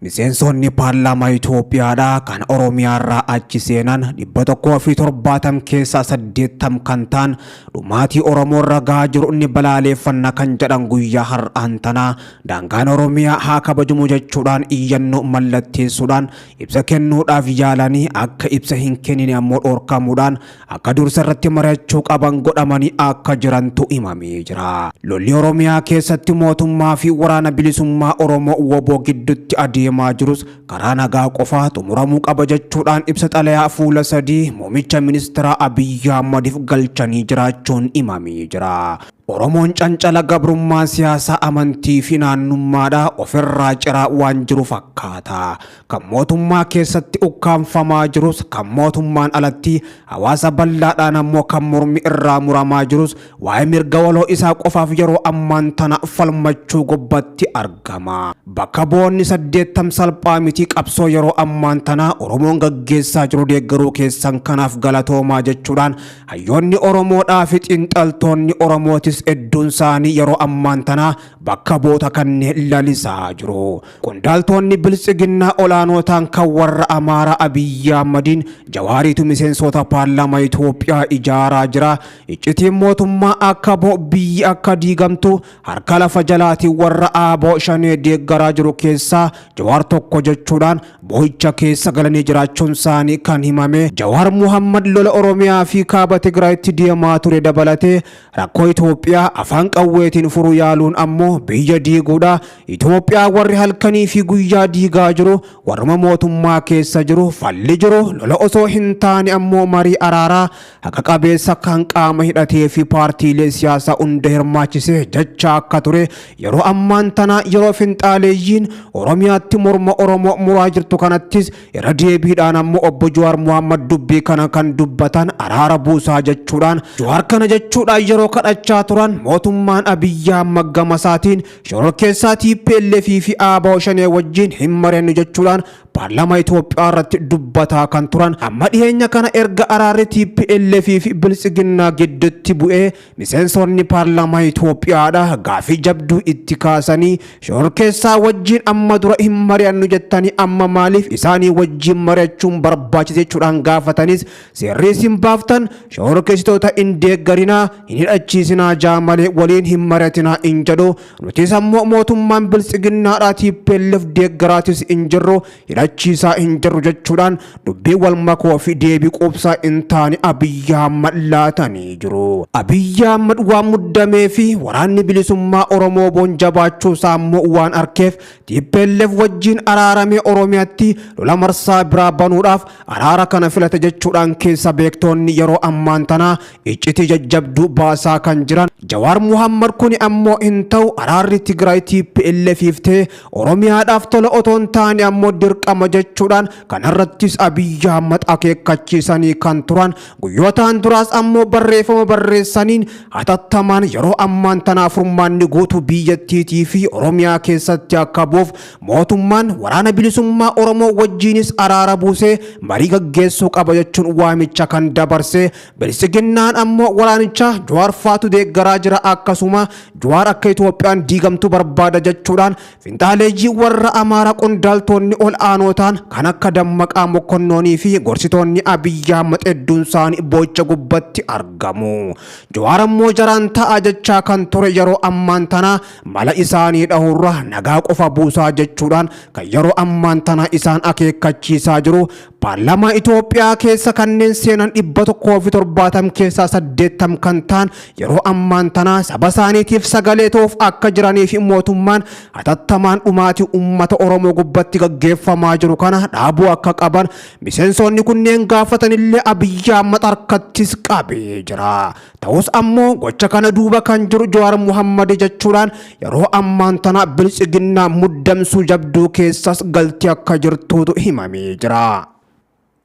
Miseensonni paarlaamaa Itoophiyaadhaa kan Oromiyaarraa achi seenan 170 keessaa 80 kan ta'an dhumaatii Oromoorra gahaa jiru inni balaaleffanna kan jedhan guyyaa har'aan tanaa daangaan Oromiyaa haa kabajamu jechuudhaan iyyannoo mallatteessuudhaan ibsa kennuudhaaf yaalanii akka ibsa hin kennine ammoo dhorkamuudhaan akka dursa irratti mari'achuu qaban godhamanii akka jirantu himamee jira. Lolli Oromiyaa keessatti mootummaa fi waraana bilisummaa Oromoo WBO gidduutti adeemaa jirus karaa nagaa qofaa xumuramuu qaba jechuudhaan ibsa xalayaa fuula 3 muumicha ministeera Abiyyi Ahmadiif galchanii jiraachuun himamee jira. Oromoon cancala gabrummaa siyaasaa amantii fi naannummaadhaa ofirraa ciraa waan jiru fakkaata. Kan mootummaa keessatti ukkaanfamaa jirus kan mootummaan alatti hawaasa bal'aadhaan ammoo kan mormi irraa muramaa jirus waa'ee mirga waloo isaa qofaaf yeroo ammaan tana falmachuu gubbatti argama. Bakka bu'oonni 80 salphaa miti qabsoo yeroo ammaan tana Oromoon gaggeessaa jiru deeggaruu keessan kanaaf galatoomaa jechuudhaan hayyoonni Oromoodhaa fi xiinxaltoonni Oromootis edduun isaanii yeroo ammaan tana bakka bu'oota kanneen lalisaa jiru. Qondaaltonni bilisiginnaa olaanootaan kan warra Amaaraa Abiyyi Ahmadiin Jawaariitu miseensota paarlaamaa Itoophiyaa ijaaraa jira. Iccitiin mootummaa akka biyyi akka diigamtu harka lafa jalaatiin warra ABO shanee deeggaraa jiru keessaa Jawaar tokko jechuudhaan boo'icha keessa galanii jiraachuun isaanii kan himame. Jawaar Muhammad lola Oromiyaa fi kaaba Tigraayitti deemaa ture dabalatee rakkoo Itoophiyaa afaan qawweetiin furuu yaaluun ammoo biyya diiguudha. Itoophiyaa warri halkanii fi guyyaa diigaa jiru warra mootummaa keessa jiru falli jiru lola osoo hin taane ammoo marii araaraa haqa qabeessa kan qaama hidhatee fi paartiilee siyaasaa hunda hirmaachisee jecha akka ture yeroo ammaan tana yeroo finxaaleeyyiin Oromiyaatti morma Oromoo muraa jirtu kanattis irra deebiidhaan ammoo obbo Jawaar Muhammad dubbii kana kan dubbatan araara buusaa jechuudhaan Jawaar kana jechuudhaan yeroo kadhachaa turan mootummaan Abiyyi Ahmad gama isaatiin shororkeessaa TPLF fi ABO shanee wajjin hin mari'annu jechuudhaan paarlaamaa Itoophiyaa irratti dubbataa kan turan. Amma dhiyeenya kana erga araarri TPLF fi bilisiginnaa gidduutti bu'ee miseensonni paarlaamaa Itoophiyaadha gaafii jabduu itti kaasanii shororkeessaa wajjin amma dura hin mari'annu jettanii amma maaliif isaanii wajjin mari'achuun barbaachise jechuudhaan gaafatanis seerri isin baaftan shororkeessitoota hin deeggarinaa hin hidhachiisinaa malee waliin hin mari'atinaa hin jedhu nutis ammoo mootummaan bilisiginnaadhaa TPLF deeggaraatis hin jirru hidhachiisaa hin jirru jechuudhaan dubbii wal makoo fi deebii quubsaa hin taane Abiyyi Ahmad laatanii jiru. Abiyyi Ahmad waan muddamee fi waraanni bilisummaa Oromoo boon jabaachuu isaa ammoo waan arkeef TPLF wajjin araaramee Oromiyaatti lola marsaa biraa banuudhaaf araara kana filate jechuudhaan keessa beektoonni yeroo ammaan tanaa iccitii jajjabduu baasaa kan jiran. Jawaar Muhammad kuni ammoo hin ta'u araarri Tigraay TPLF ta'e Oromiyaadhaaf tola otoo hin taane ammoo dirqama jechuudhaan kanarrattis Abiyyi Ahmad akeekkachiisanii kan turan. Guyyootaan duraas ammoo barreeffama barreessaniin hatattamaan yeroo ammaan tanaa furmaanni guutuu biyyattiitii fi Oromiyaa keessatti akka bu'uuf mootummaan waraana bilisummaa Oromoo wajjinis araara buusee marii gaggeessuu qaba jechuun waamicha kan dabarse. Bilisiginnaan ammoo waraanicha Jawaar faatu deeggaraa jira akkasuma Jawaar akka Itoophiyaan diigamtu barbaada jechuudhaan finxaaleeyyii warra Amaaraa qondaaltonni ol aanootaan kan akka Dammaqaa Mokkonnoonii fi gorsitoonni Abiyyi Ahmad hedduun isaanii boo'icha gubbatti argamu. Jawaar ammoo jaraan ta'a jechaa kan ture yeroo ammaan tana mala isaanii dhahurra nagaa qofa buusaa jechuudhaan kan yeroo ammaan tana isaan akeekkachiisaa jiru. Paarlaamaa Itoophiyaa keessa kanneen seenan 170 keessaa 80 kan ta'an yeroo ammaan tana saba isaaniitiif sagalee ta'uuf akka jiranii fi mootummaan hatattamaan dhumaatii uummata Oromoo gubbatti gaggeeffamaa jiru kana dhaabuu akka qaban miseensonni kunneen gaafatanillee Abiyyi Ahmad harkattis qabee jira. Ta'us ammoo gocha kana duuba kan jiru Jawaar Muhammad jechuudhaan yeroo ammaan tana bilisiginnaa muddamsuu jabduu keessas galtii akka jirtuutu himamee jira.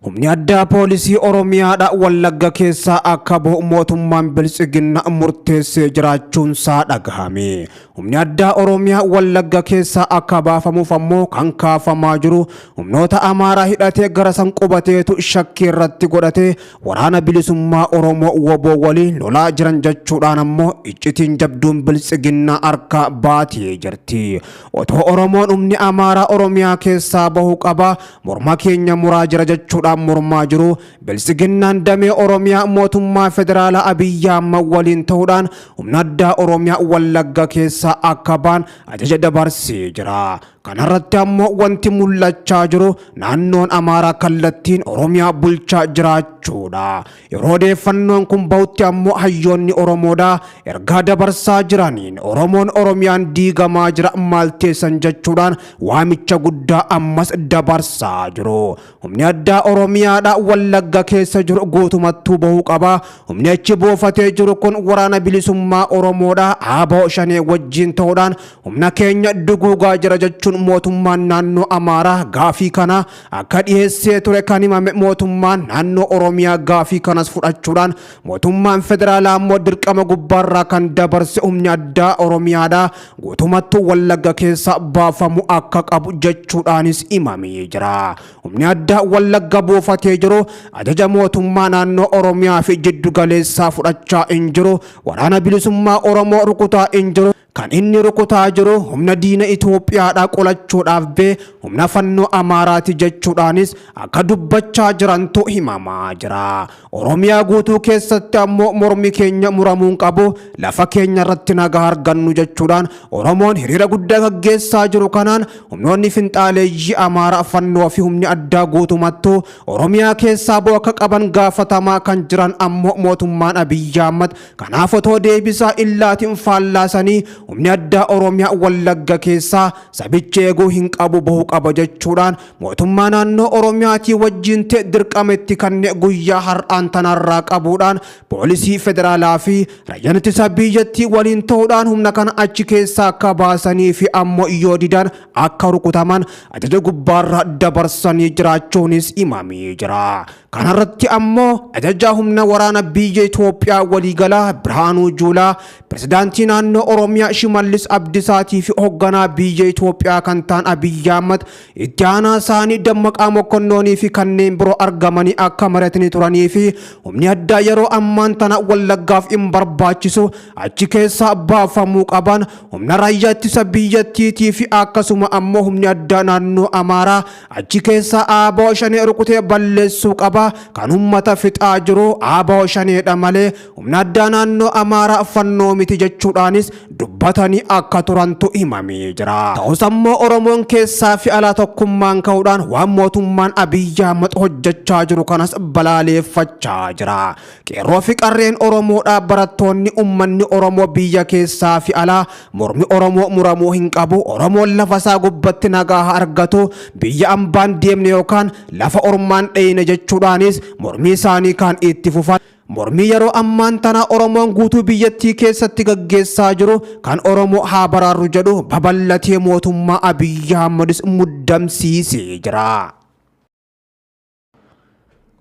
Humni addaa poolisii Oromiyaadha Wallagga keessaa akka bu'u mootummaan Biltsiginnaa murteessee jiraachuunsaa dhagahame. Humni addaa Oromiyaa Wallagga keessaa akka baafamuuf ammoo kan kaafamaa jiru humnoota Amaaraa hidhatee gara san qubateetu shakkii irratti godhatee waraana bilisummaa Oromoo WBO waliin lolaa jiran jechuudhaan ammoo iccitiin jabduun Biltsiginnaa harka baatee jirti. Otoo Oromoon humni Amaaraa Oromiyaa keessaa bahuu qaba morma keenya muraa jira jechuudhaan mormaa jiru Biltsiginnaan damee Oromiyaa mootummaa federaalaa Abiyyi Ahmad waliin ta'uudhaan humna addaa Oromiyaa Wallagga keessaa akka baan ajaja dabarsee jira. Kanarratti ammoo wanti mul'achaa jiru naannoon Amaaraa kallattiin Oromiyaa bulchaa jiraachuudha. Yeroo odeeffannoon kun bahutti ammoo hayyoonni Oromoodha ergaa dabarsaa jiraniin Oromoon Oromiyaan diigamaa jira maalteessan jechuudhaan waamicha guddaa ammas dabarsaa jiru. Humni addaa Oromiyaadha Wallagga keessa jiru guutumattuu bahuu qaba. Humni achi buufatee jiru kun waraana bilisummaa Oromoodha ABO shanee wajjin ta'uudhaan humna keenya duguugaa jira jechuun mootummaan naannoo Amaaraa gaafii kana akka dhiyeessee ture kan himame mootummaan naannoo Oromiyaa gaafii kanas fudhachuudhaan mootummaan federaalaa ammoo dirqama gubbaarraa kan dabarse humni addaa Oromiyaadha guutumattuu Wallagga keessa baafamu akka qabu jechuudhaanis himamee jira. Humni addaa Wallagga buufatee jiru ajaja mootummaa naannoo Oromiyaa fi jiddu galeessaa fudhachaa hin jiru. Waraana bilisummaa Oromoo rukutaa hin jiru. Kan inni rukutaa jiru humna diina Itoophiyaadha qolachuudhaaf bee humna fannoo Amaaraati jechuudhaanis akka dubbachaa jirantu himamaa jira. Oromiyaa guutuu keessatti ammoo mormi keenya muramuun qabu lafa keenya irratti nagaa argannu jechuudhaan Oromoon hiriira guddaa gaggeessaa jiru. Kanaan humnoonni finxaaleeyyii Amaaraa fannoo fi humni addaa guutumattuu Oromiyaa keessaa bu'aa akka qaban gaafatamaa kan jiran ammoo mootummaan Abiyyi Ahmad. Kanaaf otoo deebisaa illaatiin faallaasanii humni addaa Oromiyaa Wallagga keessaa sabicha eeguu hin qabu bahuu qaba jechuudhaan mootummaa naannoo Oromiyaatii wajjin ta'e dirqama itti kanneen guyyaa har'aan tanarraa qabuudhaan poolisii federaalaa fi raayyaan ittisa biyyattii waliin ta'uudhaan humna kana achi keessaa akka baasanii fi ammoo yoo didan akka rukutaman ajaja gubbaarraa dabarsanii jiraachuunis himamee jira. Kanarratti ammoo ajaja humna waraana biyya Itoophiyaa waliigalaa Birhaanuu Juulaa pirezidaantii naannoo Oromiyaa Shimallis Abdiisaatii fi hoogganaa biyya Itoophiyaa kan ta'an Abiyyi Ahmad itti aanaa isaanii Dammaqaa Mokkonnoonii fi kanneen biroo argamanii akka maratanii turanii fi humni addaa yeroo ammaan tana Wallaggaaf hin barbaachisu achi keessaa baafamuu qaban humna raayyaa ittisa biyyattiitii fi akkasuma ammoo humni addaa naannoo Amaaraa achi keessaa ABO shanee rukutee balleessuu qaba. Kan ummata fixaa jiru ABO shaneedha malee humna addaa naannoo Amaaraa fannoo miti jechuudhaanis dubbatanii akka turantu himamee jira. Ta'us ammoo Oromoon keessaa fi alaa tokkummaan ka'uudhaan waan mootummaan Abiyyi Ahmad hojjechaa jiru kanas balaaleeffachaa jira. Qeerroo fi qarreen Oromoodhaa barattoonni ummanni Oromoo biyya keessaa fi alaa mormi Oromoo muramuu hin qabu. Oromoon lafa isaa gubbatti nagaa argatu biyya ambaan deemne yookaan lafa ormaan dheeyne jechuudhaanis mormii isaanii kan itti fufan. Mormii yeroo ammaan tana Oromoon guutuu biyyattii keessatti gaggeessaa jiru kan Oromoo haa baraarru jedhu babal'atee mootummaa Abiyyi Ahmadis muddamsiisee jira.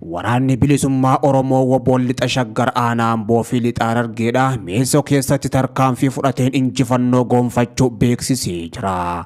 Waraanni bilisummaa Oromoo WBO lixa Shaggar aanaa Amboo fi lixa Harargeedha Meessoo keessatti tarkaanfii fudhateen injifannoo goonfachuu beeksisee jira.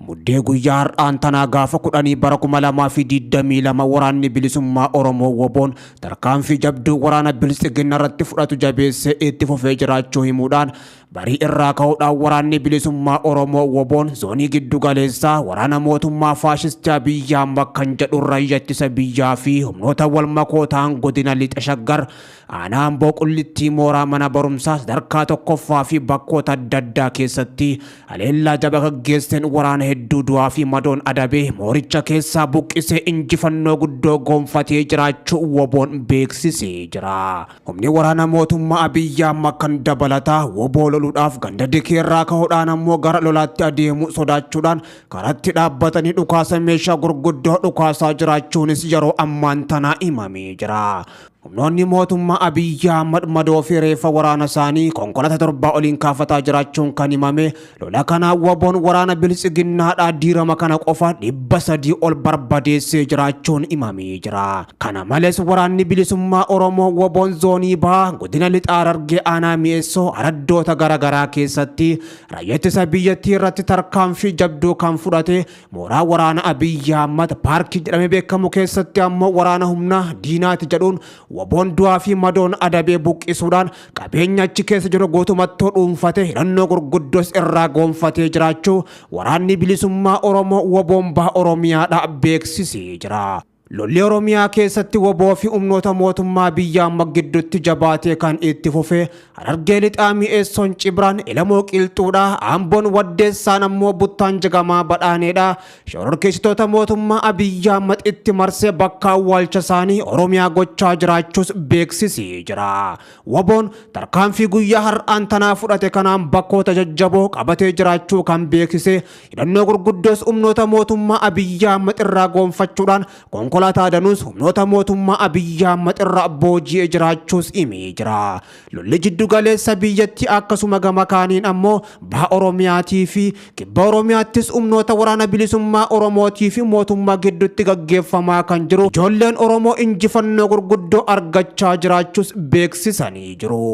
Muddee guyyaa har'aan tanaa gaafa 10 bara 2022 waraanni bilisummaa Oromoo WBO'n tarkaanfii jabduu waraana Biltsiginnaa irratti fudhatu jabeessee itti fufee jiraachuu himuudhaan barii irraa ka'uudhaan waraanni bilisummaa Oromoo WBO'n zoonii giddu galeessaa waraana mootummaa faashistii Abiyyi Ahmad kan jedhu raayyaa ittisa biyyaa fi humnoota wal makoo ta'an godina lixa Shaggar aanaa Amboo qullittii mooraa mana barumsaa sadarkaa tokkoffaa fi bakkoota adda addaa keessatti haleellaa jabaa gaggeesseen waraana hedduu du'aa fi madoon adabee mooricha keessaa buqqisee injifannoo guddoo goonfatee jiraachuu WBO'n beeksisee jira. Humni waraana mootummaa Abiyyi Ahmad kan dabalataa WBO loluudhaaf ganda dikeerraa ka'uudhaan ammoo gara lolaatti adeemu sodaachuudhaan karatti dhaabbatanii dhukaasa meeshaa gurguddoo dhukaasaa jiraachuunis yeroo ammaan tanaa himamee jira. humnoonni mootummaa Abiyyi Ahmad madoo fi reeffa waraana isaanii konkolaataa torbaa oliin kaafataa jiraachuun kan himame. Lola kana waboon waraana bilisiginnaadhaa diirama kana qofa 300 ol barbadeessee jiraachuun himamee jira. Kana malees waraanni bilisummaa Oromoo waboon zoonii bahaa godina lixaa Harargee aanaa mi'eessoo araddoota garaagaraa keessatti raayyaa ittisa biyyattii irratti tarkaanfii jabduu kan fudhate. Mooraa waraana Abiyyi Ahmad paarkii jedhamee beekamu keessatti ammoo waraana humna diinaati jedhuun waboon du'aa fi madoon adabee buqqisuudhaan qabeenya achi keessa jiru guutumatti dhuunfatee hidhannoo gurguddoos irraa goonfatee jiraachuu waraanni bilisummaa Oromoo waboon baha Oromiyaadhaa beeksisee jira. Lolli Oromiyaa keessatti waboo fi humnoota mootummaa biyya amma gidduutti jabaatee kan itti fufee Harargee lixaa mi'eessoon Cibraan Ilamoo Qilxuudha Amboon Waddeessaan ammoo Buttaan Jagamaa Badhaaneedha. Shororkeessitoota mootummaa Abiyyi Ahmad itti marsee bakka awwaalcha isaanii Oromiyaa gochaa jiraachuus beeksisee jira. Waboon tarkaanfii guyyaa har'aan tanaa fudhate kanaan bakkoota jajjaboo qabatee jiraachuu kan beeksise hidhannoo gurguddoos humnoota mootummaa Abiyyi Ahmad irraa goonfachuudhaan konkolaataa danuus humnoota mootummaa Abiyyi Ahmad irraa booji'ee jiraachuus himee jira. Lolli jiddu galeessa biyyattii akkasuma gama kaaniin ammoo baha Oromiyaatii fi kibba Oromiyaattis humnoota waraana bilisummaa Oromootii fi mootummaa gidduutti gaggeeffamaa kan jiru. Ijoolleen Oromoo injifannoo gurguddoo argachaa jiraachuus beeksisanii jiru.